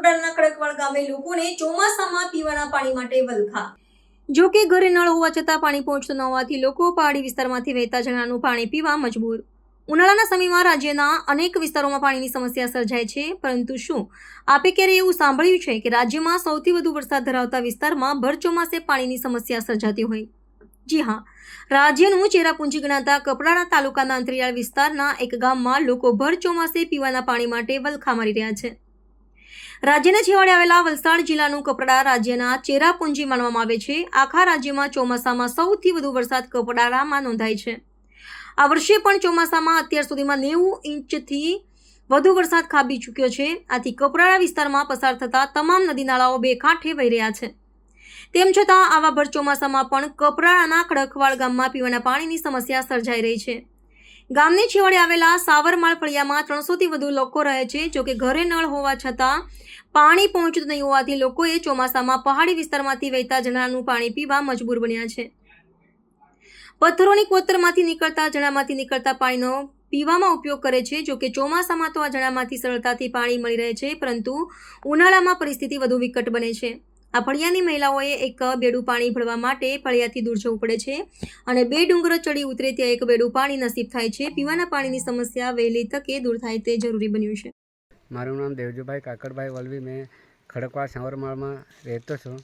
કપડાના ખડકવાડ ગામે લોકોને ચોમાસામાં પીવાના પાણી માટે વલખા। જો કે ઘરે નળ હોવા છતાં પાણી પહોંચતું ન હોવાથી લોકો પહાડી વિસ્તારમાંથી વહેતા ઝરણાનું પાણી પીવા મજબૂર। ઉનાળાના સમયમાં રાજ્યના અનેક વિસ્તારોમાં પાણીની સમસ્યા સર્જાય છે, પરંતુ શું આપે ક્યારે એવું સાંભળ્યું છે કે રાજ્યમાં સૌથી વધુ વરસાદ ધરાવતા વિસ્તારમાં ભર ચોમાસે પાણીની સમસ્યા સર્જાતી હોય? જી હા, રાજ્યનું ચેરાપુંજી ગણાતા કપરાડા તાલુકાના અંતરિયાળ વિસ્તારના એક ગામમાં લોકો ભર ચોમાસે પીવાના પાણી માટે વલખા મારી રહ્યા છે। રાજ્યના છેવાડે આવેલા વલસાડ જિલ્લાનું કપરાડા રાજ્યના ચેરાપુંજી માનવામાં આવે છે। આખા રાજ્યમાં ચોમાસામાં સૌથી વધુ વરસાદ કપરાડામાં નોંધાય છે। આ વર્ષે પણ ચોમાસામાં અત્યાર સુધીમાં 90 ઇંચથી વધુ વરસાદ ખાબકી ચૂક્યો છે। આથી કપરાડા વિસ્તારમાં પસાર થતા તમામ નદી નાળાઓ બે કાંઠે વહી રહ્યા છે। તેમ છતાં આવા ભર ચોમાસામાં પણ કપરાડાના ખડકવાડ ગામમાં પીવાના પાણીની સમસ્યા સર્જાઈ રહી છે। ગામની છેવાડે આવેલા સાવરમાળ ફળિયામાં 300થી વધુ લોકો રહે છે। જોકે ઘરે નળ હોવા છતાં પાણી પહોંચતું નહીં હોવાથી લોકોએ ચોમાસામાં પહાડી વિસ્તારમાંથી વહેતા ઝરણાનું પાણી પીવા મજબૂર બન્યા છે। પથ્થરોની કોતરમાંથી નીકળતા ઝરણામાંથી નીકળતા પાણીનો પીવામાં ઉપયોગ કરે છે। જોકે ચોમાસામાં તો આ ઝરણામાંથી સરળતાથી પાણી મળી રહે છે, પરંતુ ઉનાળામાં પરિસ્થિતિ વધુ વિકટ બને છે। આ ફળિયાની મહિલાઓએ એક બેડું પાણી ભરવા માટે ફળિયાથી દૂર જવું પડે છે અને 2 ડુંગરો ચડી ઉતરે ત્યાં એક બેડું પાણી નસીબ થાય છે। પીવાના પાણીની સમસ્યા વહેલી તકે દૂર થાય તે જરૂરી બન્યું છે। મારું નામ દેવજીભાઈ કાકડભાઈ વલવી, મેં ખડકવાડ સાવરમાળમાં રહેતો છું।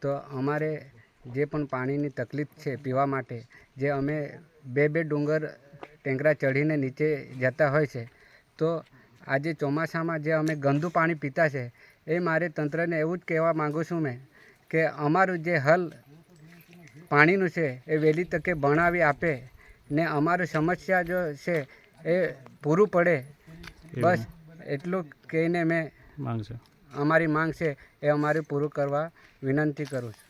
તો અમારે જે પણ પાણીની તકલીફ છે પીવા માટે, જે અમે 2 ડુંગર ટેંકરા ચઢીને નીચે જતા હોય છે, તો આજે ચોમાસામાં જે અમે ગંદુ પાણી પીતા છે, એ મારે તંત્રને એવું જ કહેવા માગું છું મેં કે અમારું જે હલ પાણીનું છે એ વહેલી તકે બનાવી આપે ને અમારું સમસ્યા જો છે એ પૂરું પડે, બસ એટલું કહીને મેં અમારી માંગ છે એ અમારે પૂરું કરવા વિનંતી કરું છું।